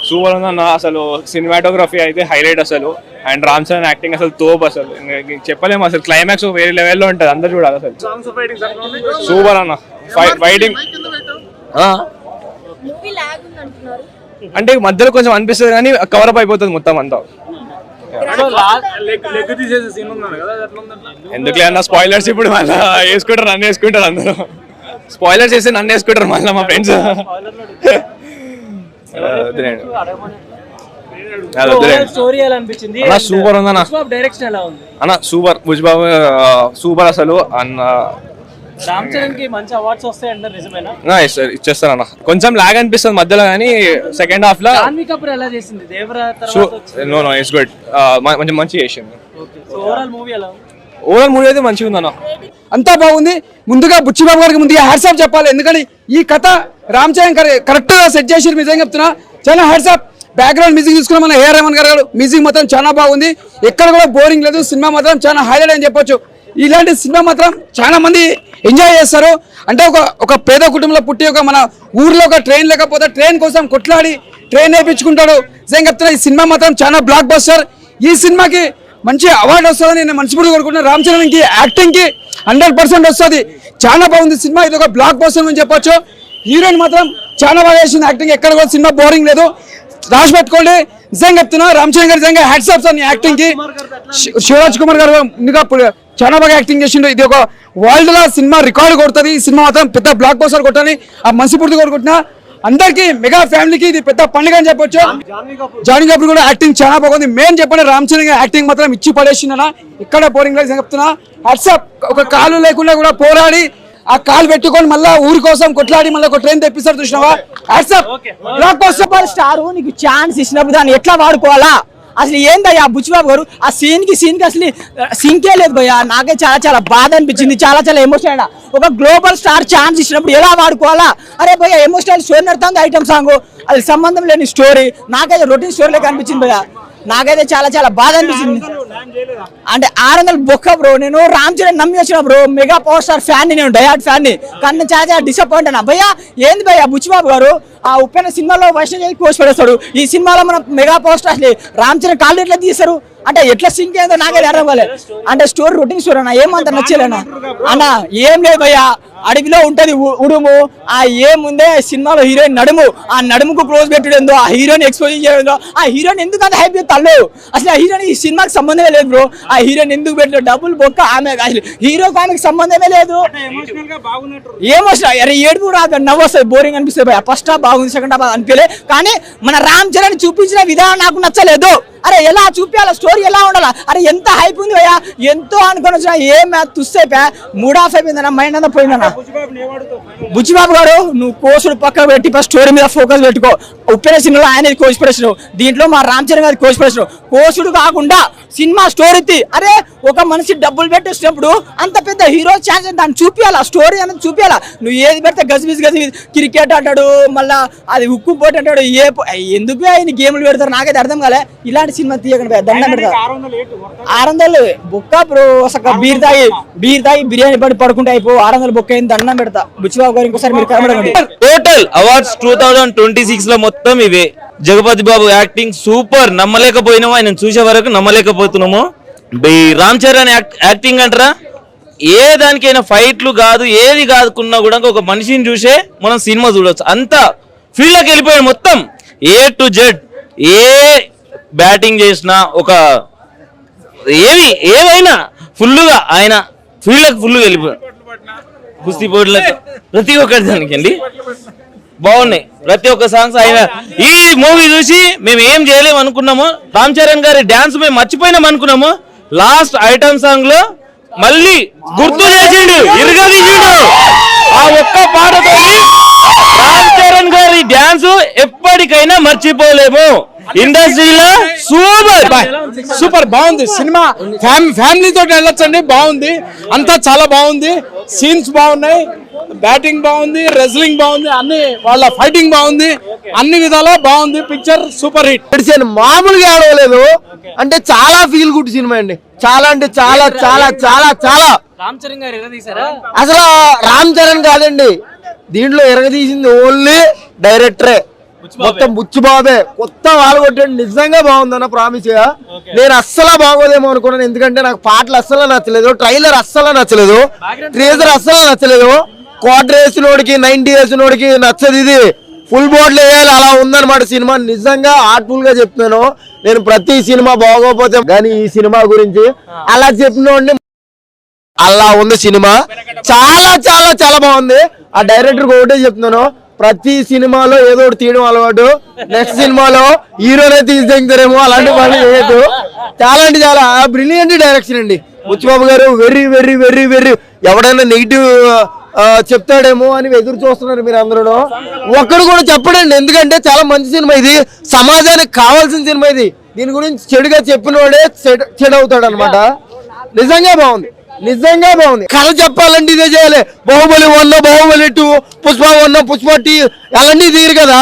Super ఉందన్న. అసలు cinematography అయితే హైలైట్ అసలు. అండ్ రామ్ చరణ్ యాక్టింగ్ అసలు తోపు అసలు. చెప్పలేము అసలు. క్లైమాక్స్ వేరే లెవెల్లో ఉంటుంది. అందరు చూడాలి అసలు. సూపర్ అన్న. ఫైటింగ్ అంటే మధ్యలో కొంచెం అనిపిస్తుంది కానీ కవరప్ అయిపోతుంది మొత్తం అంతా. ఎందుకులే అన్న స్పాయిలర్స్. ఇప్పుడు మళ్ళీ వేసుకుంటారు, నన్ను వేసుకుంటారు అందరూ. స్పాయిలర్స్ చేస్తే నన్ను వేసుకుంటారు మళ్ళీ మా ఫ్రెండ్స్. సూపర్ ఉందన్న అన్న. సూపర్ భుజ్బాబు సూపర్ అసలు అన్న. రామ్ చరణ్ కి మంచి అవార్డ్స్ వస్తాయి అంటారు, నిజమేనా? ఇచ్చేస్తారన్న. కొంచెం లాగ్ అనిపిస్తుంది మధ్యలో కానీ సెకండ్ హాఫ్ లో. జాన్వీ కపూర్ ఎలా చేసింది? దేవరా తర్వాత నో ఇట్స్ గుడ్. మంచి చేసింది. ఓవరాల్ మూవీ ఎలా? ఓవరాల్ మూవీ అయితే మంచిగా ఉందన్న. అంతా బాగుంది. ముందుగా బుచ్చిబాబు గారికి ముందుగా హ్యాట్స్ ఆఫ్ చెప్పాలి. ఎందుకంటే ఈ కథ రామ్ చరణ్ కరెక్ట్ గా సెట్ చేసి నిజంగా చెప్తున్నా. చాలా హ్యాట్స్ ఆఫ్. బ్యాక్గ్రౌండ్ మ్యూజిక్ చూసుకున్న మన ఏఆర్ రెహమాన్ గారు మ్యూజిక్ మాత్రం చాలా బాగుంది. ఎక్కడ కూడా బోరింగ్ లేదు. సినిమా మాత్రం చాలా హైలైట్ అని చెప్పొచ్చు. ఇలాంటి సినిమా మాత్రం చాలా మంది ఎంజాయ్ చేస్తారు. అంటే ఒక పేద కుటుంబంలో పుట్టి మన ఊర్లో ఒక ట్రైన్ లేకపోతే ట్రైన్ కోసం కొట్లాడి ట్రైన్ వేయించుకుంటాడు. నిజంగా చెప్తున్నా, ఈ సినిమా మాత్రం చాలా బ్లాక్ బస్టర్. ఈ సినిమాకి మంచి అవార్డు వస్తుందని నేను మనస్ఫూర్తిగా కోరుకుంటున్నాను. రామ్ చరణ్ కి యాక్టింగ్ కి 100% వస్తుంది. చాలా బాగుంది సినిమా. ఇది ఒక బ్లాక్ బస్టర్ అని చెప్పొచ్చు. హీరోయిన్ మాత్రం చాలా బాగా చేసింది యాక్టింగ్. ఎక్కడ కూడా సినిమా బోరింగ్ లేదు. రాసి పెట్టుకోండి. నిజంగా చెప్తున్నా, రామ్ చరణ్ గారు నిజంగా హ్యాట్స్ ఆఫ్ సార్ యాక్టింగ్ కి. శివరాజ్ కుమార్ గారు ముందుగా చాలా బాగా యాక్టింగ్ చేసిండు. ఇది ఒక వరల్డ్ లా సినిమా రికార్డు కొడుతుంది. ఈ సినిమా మాత్రం పెద్ద బ్లాక్ బస్టర్ కొట్టాలని ఆ మనస్ఫూర్తిగా కోరుకుంటున్నా. అందరికి మెగా ఫ్యామిలీకి ఇది పెద్ద పండుగ అని చెప్పొచ్చు. జాన్వీ కపూర్ కూడా యాక్టింగ్ చాలా బాగుంది. మెయిన్ చెప్పండి, రామ్ చరణ్ గారు యాక్టింగ్ మాత్రం ఇచ్చి పడేసిందన్న. ఇక్కడ బోరింగ్ లేదు చెప్తున్నా. వాట్సాప్ ఒక కాలు లేకుండా కూడా పోరాడి ఆ కాలు పెట్టుకొని మళ్ళా ఊరి కోసం కొట్లాడి మళ్ళీ ఒక ట్రైన్ తెప్పిస్తారు. చూసినావా? సూపర్ స్టార్ నీకు ఛాన్స్ ఇచ్చినప్పుడు దాన్ని ఎట్లా వాడుకోవాలా? అసలు ఏందయ్యా బుచ్చిబాబు గారు ఆ సీన్ కి అసలు సింకే లేదు భయ్యా. నాకే చాలా చాలా బాధ అనిపించింది. చాలా ఎమోషనల్. ఒక గ్లోబల్ స్టార్ ఛాన్స్ ఇచ్చినప్పుడు ఎలా వాడుకోవాలా? అరే భయ్యా, ఎమోషనల్ స్టోరీ నడుతుంది, ఐటమ్ సాంగ్, అది సంబంధం లేని స్టోరీ. నాకైతే రొటీన్ స్టోరీ లెక్క అనిపించింది భయ్యా. నాకైతే చాలా బాధ అనిపించింది. అంటే 600 బొక్క బ్రో. నేను రామ్ చరణ్ నమ్మి వచ్చిన bro. Mega power star fan ని, నేను డయాడ్ ఫ్యాన్ ని. కానీ నేను చాలా డిసప్పాయింట్ అయినా భయ్యా. ఏంది భయ్యా బుచ్చిబాబు గారు ఆ ఉప్పెన సినిమాలో వైష్ణవి కోసి పడేస్తాడు. ఈ సినిమాలో మనం mega power star Ram Charan కాళ్ళు ఎట్లా తీస్తారు? అంటే ఎట్లా సింక్ అయిందో నాకైతే అర్థం కాలేదు. అంటే స్టోరీ రొటీన్ స్టోరీ అన్న. ఏమంత నచ్చలేనా అన్న? ఏం లేదు భయ్యా. అడవిలో ఉంటది ఉడుము. ఆ ఏముందే సినిమాలో హీరోయిన్ నడుము. ఆ నడుముకు క్లోజ్ పెట్టడందో, ఆ హీరోయిన్ ఎక్స్పోజ్ చేయడందో, ఆ హీరోయిన్ ఎందుకు అంత హైప్ తల్లు? అసలు ఆ హీరోయిన్ ఈ సినిమాకి సంబంధమే లేదు బ్రో. ఆ హీరోయిన్ ఎందుకు పెట్టలేదు? డబ్బులు బొక్క ఆమె. అసలు హీరోకి ఆమెకి సంబంధమే లేదు. ఏమొస్తా అరే ఏడుపు రాదు, నవ్వు వస్తుంది, బోరింగ్ అనిపిస్తుంది భయ్యా. ఫస్ట్ హాఫ్ బాగుంది, సెకండ్ హాఫ్ అనిపించలే. కానీ మన రామ్ చరణ్ చూపించిన విధానం నాకు నచ్చలేదు. అరే ఎలా చూపించాలా? స్టోరీ ఎలా ఉండాలా? అరే ఎంత హైప్ ఉంది భయ్యా. ఎంతో అనుకుని వచ్చిన ఏం తుస్సైపోయా. 3 హాఫ్ అయిపోయిందన్న, మైండ్ అంతా పోయిందన్న. బుచ్చిబాబు గారు నువ్వు కోసుడు పక్కన పెట్టి స్టోరీ మీద ఫోకస్ పెట్టుకో. ఉప్పెన సినిమాలో ఆయన కోసి పడేసినావు, దీంట్లో మా రామ్ చరణ్ గారి కోసి పడేసినావు. కోసుడు కాకుండా సినిమా స్టోరీ. అరే ఒక మనిషి డబ్బులు పెట్టేసినప్పుడు అంత పెద్ద హీరో ఛాన్స్ దాన్ని చూపించాలా, స్టోరీ అనేది చూపించాలా. నువ్వు ఏది పెడితే గజిబిజ్ క్రికెట్ అంటాడు, మళ్ళా అది ఉక్కు పోటీ అంటాడు. ఎందుకు ఆయన గేమ్లు పెడతారు నాకైతే అర్థం కాలే. ఇలాంటి సినిమా తీయకండి దండం పెడతా. 600 బొక్క బ్రో. అసలు బీర్ తాగి బిర్యానీ పడి పడుకుంటే అయిపో. 600 బొక్క అయింది, దండం పెడతా. బుచ్చిబాబు గారు ఇంకోసారి మీరు కనబడండి. టోటల్ అవార్డ్స్ 2026 లో మొత్తం ఇవే. జగపతి బాబు యాక్టింగ్ సూపర్. నమ్మలేకపోయినాము, ఆయన చూసే వరకు నమ్మలేకపోతున్నాము. రామ్ చరణ్ యాక్టింగ్ అంటారా, ఏ దానికైనా ఫైట్లు కాదు, ఏది కాదుకున్నా కూడా ఒక మనిషిని చూసే మనం సినిమా చూడవచ్చు. అంతా ఫీల్డ్లోకి వెళ్ళిపోయాడు మొత్తం. A to Z. A batting చేసినా ఒక ఏవైనా ఫుల్గా ఆయన ఫీల్డ్కి ఫుల్గా వెళ్ళిపోయాడు. కుస్తీ పోటీలకు ప్రతి ఒక్కరి దానికి అండి బాగున్నాయి. ప్రతి ఒక్క సాంగ్స్ ఆయన ఈ మూవీ చూసి మేము ఏం చేయలేము అనుకున్నాము. రామ్ చరణ్ గారి డాన్స్ మేము మర్చిపోయినాం అనుకున్నాము. లాస్ట్ ఐటమ్ సాంగ్ లో మళ్ళీ గుర్తు చేసిండు, ఇరగదీసిండు. ఆ ఒక్క పాటతో రామ్ చరణ్ గారి డాన్స్ ఎప్పటికైనా మర్చిపోలేము. ఇండస్ట్రీలో సూపర్ బాగుంది సినిమా. ఫ్యామిలీ తోటి వెళ్ళొచ్చండి, బాగుంది. అంతా చాలా బాగుంది. సీన్స్ బాగున్నాయి, బ్యాటింగ్ బాగుంది, రెజ్లింగ్ బాగుంది, అన్ని వాళ్ళ ఫైటింగ్ బాగుంది, అన్ని విధాలా బాగుంది. Picture super hit. మామూలుగా ఆడవలేదు. అంటే చాలా ఫీల్ గుడ్ సినిమా అండి. చాలా అంటే చాలా చాలా చాలా చాలా. రామ్ చరణ్ గారు ఎరగదీశారా? అసలు రామ్ చరణ్ కాదండి దీంట్లో ఎరగదీసింది, ఓన్లీ డైరెక్టరే. మొత్తం బుచ్చిబాబే కొత్త వాళ్ళు కొట్టాడు, నిజంగా బాగుందన్న ప్రామిస్. నేను అస్సలు బాగోదేమో అనుకున్నాను, ఎందుకంటే నాకు పాటలు అస్సలు నచ్చలేదు, ట్రైలర్ అస్సలు నచ్చలేదు, ట్రేజర్ అస్సలు నచ్చలేదు. క్వార్టర్ వేసినోడికి 90 వేసినోడికి నచ్చదు, ఇది ఫుల్ బోర్డులు వేయాలి అలా ఉందన్నమాట సినిమా. నిజంగా ఆర్ట్ఫుల్ గా చెప్తున్నాను, నేను ప్రతి సినిమా బాగోపోతే కానీ ఈ సినిమా గురించి అలా చెప్పినోడిని అలా ఉంది సినిమా. చాలా చాలా చాలా బాగుంది. ఆ డైరెక్టర్ ఒకటే చెప్తున్నాను, ప్రతి సినిమాలో ఏదో ఒకటి తీయడం అలవాటు, నెక్స్ట్ సినిమాలో హీరోనే తీసేస్తారేమో అలాంటి పనులు చేయొద్దు. చాలా అంటే చాలా బ్రిలియంట్ డైరెక్షన్ అండి బుచ్చిబాబు గారు. వెరీ వెరీ వెరీ వెరీ ఎవడైనా నెగిటివ్ చెప్తాడేమో అని ఎదురు చూస్తున్నారు మీరు అందరూ. ఒక్కడు కూడా చెప్పడండి, ఎందుకంటే చాలా మంచి సినిమా ఇది, సమాజానికి కావాల్సిన సినిమా ఇది. దీని గురించి చెడుగా చెప్పిన వాడే చెడు అవుతాడు అనమాట. నిజంగా బాగుంది, నిజంగా బాగుంది. కథ చెప్పాలంటే ఇదే చేయాలి. బాహుబలి 1, బాహుబలి 2, పుష్ప 1, పుష్ప 2 అలాంటి తీరు కదా.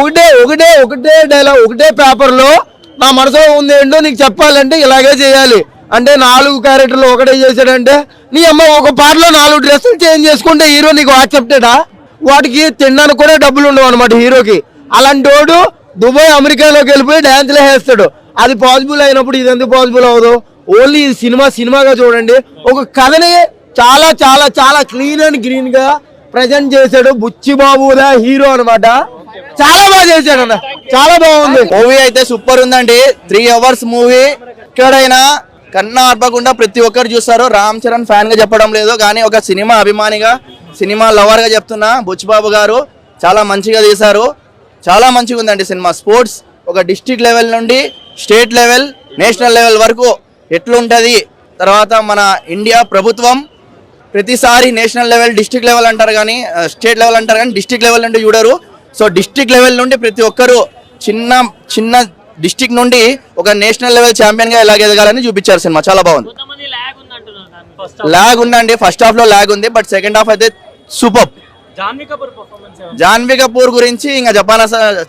ఒకటే ఒకటే ఒకటే డైలాగ్, ఒకటే పేపర్ లో నా మనసులో ఉంది ఏంటో నీకు చెప్పాలంటే ఇలాగే చేయాలి. అంటే 4 క్యారెక్టర్లు ఒకటే చేశాడంటే నీ అమ్మ ఒక పాటలో 4 డ్రెస్సులు చేంజ్ చేసుకుంటే హీరో నీకు యాక్సెప్టెడా? వాటికి తినడానికి కూడా డబ్బులు ఉండవు అనమాట హీరోకి. అలాంటి వాడు దుబాయ్ అమెరికాలోకి వెళ్ళిపోయి డ్యాన్స్లే వేస్తాడు. అది పాసిబుల్ అయినప్పుడు ఇది ఎందుకు పాసిబుల్ అవ్వదు? ఓన్లీ సినిమాగా చూడండి. ఒక కథని చాలా చాలా చాలా క్లీన్ అండ్ గ్రీన్ గా ప్రజెంట్ చేశాడు బుచ్చిబాబుదా హీరో అనమాట. చాలా బాగా చేశాడు అన్న, చాలా బాగుంది. మూవీ అయితే సూపర్ ఉందండి. 3 hours మూవీ. ఎక్కడైనా కన్నా ఆర్పకుండా ప్రతి ఒక్కరు చూస్తారు. రామ్ చరణ్ ఫ్యాన్ గా చెప్పడం లేదు, కానీ ఒక సినిమా అభిమానిగా, సినిమా లవర్ గా చెప్తున్నా, బుచ్చిబాబు గారు చాలా మంచిగా తీశారు. చాలా మంచిగా ఉందండి సినిమా. స్పోర్ట్స్ ఒక డిస్ట్రిక్ట్ లెవెల్ నుండి స్టేట్ లెవెల్, నేషనల్ లెవెల్ వరకు ఎట్లుంటుంది. తర్వాత మన ఇండియా ప్రభుత్వం ప్రతిసారి నేషనల్ లెవెల్, డిస్ట్రిక్ట్ లెవెల్ అంటారు కానీ స్టేట్ లెవెల్ అంటారు కానీ డిస్ట్రిక్ట్ లెవెల్ నుండి చూడరు. సో డిస్ట్రిక్ట్ లెవెల్ నుండి ప్రతి ఒక్కరు చిన్న చిన్న డిస్ట్రిక్ట్ నుండి ఒక నేషనల్ లెవెల్ ఛాంపియన్ గా ఎలా ఎదగాలని చూపించారు సినిమా. చాలా బాగుంది. లాగ్ ఉందండి, ఫస్ట్ హాఫ్ లో లాగ్ ఉంది, బట్ సెకండ్ హాఫ్ అయితే సూపర్. జాన్వీ కపూర్ గురించి ఇంకా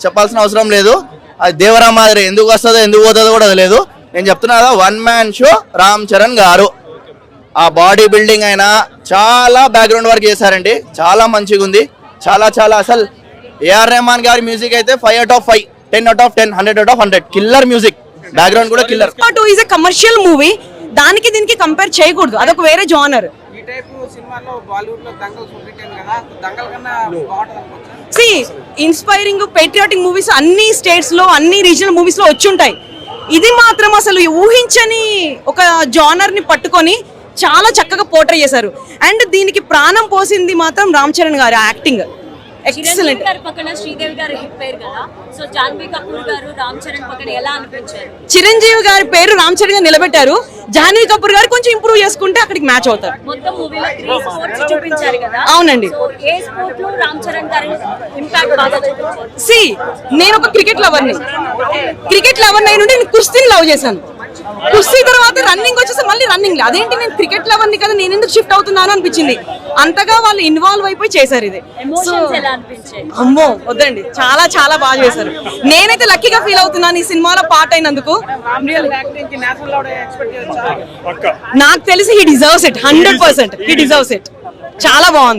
చెప్పాల్సిన అవసరం లేదు. అది దేవరా మాదిరి ఎందుకు వస్తుందో ఎందుకు పోతుందో కూడా లేదు. నేను చెప్తున్నా కదా, 1 man షో రామ్ చరణ్ గారు. ఆ బాడీ బిల్డింగ్ అయినా చాలా బ్యాక్గ్రౌండ్ వర్క్ చేశారండి, చాలా మంచిగా ఉంది. చాలా చాలా అసలు ఏఆర్ రెహమాన్ గారి మ్యూజిక్ అయితే 5 out of 5, 10 out of 10, 100 out of 100. Killer music, background కూడా killer. 2 is a commercial movie, దానికి దీనికి కంపేర్ చేయకూడదు, అదొక వేరే జానర్. ఇన్స్పైరింగ్ పేట్రియాటిక్ మూవీస్ అన్ని స్టేట్స్ లో, అన్ని రీజనల్ మూవీస్ లో వచ్చి ఉంటాయి. ఇది మాత్రం అసలు ఊహించని ఒక జానర్ ని పట్టుకొని చాలా చక్కగా పోర్ట్రే చేశారు. అండ్ దీనికి ప్రాణం పోసింది మాత్రం రామ్ చరణ్ గారి యాక్టింగ్ ఎక్సలెంట్. పక్కన శ్రీదేవి గారు హిట్ పేరు కదా, సో జాన్వీ కపూర్ గారు రామ్ చరణ్ పక్కన ఎలా అనిపించారు? చిరంజీవి గారి పేరు రామ్ చరణ్ గారు నిలబెట్టారు, జాన్వీ కపూర్ గారు కొంచెం ఇంప్రూవ్ చేసుకుంటే అక్కడికి మ్యాచ్ అవుతారు. మొత్తం మూవీలో 3 sports చూపించారు కదా. అవునండి. సో ఏ స్పోర్ట్ లో రామ్ చరణ్ గారి ఇంపాక్ట్ బాగా చూపించారు? నేను ఒక క్రికెట్ లవర్ నుండి నేను కుస్తీని లవ్ చేశాను. కుస్తీ తర్వాత రన్నింగ్ వచ్చేసి మళ్ళీ రన్నింగ్, అదేంటి నేను క్రికెట్ లవర్ ని కదా, నేను ఎందుకు షిఫ్ట్ అవుతున్నాను అనిపించింది. అంతగా వాళ్ళు ఇన్వాల్వ్ అయిపోయి చేశారు ఇది. అమ్మో వద్దండి, చాలా చాలా బాగా చేశారు. నేనైతే లక్కీగా ఫీల్ అవుతున్నాను ఈ సినిమాలో పార్ట్ అయినందుకు. నాకు తెలిసి he deserves it, 100% he deserves it. చాలా బాగుంది.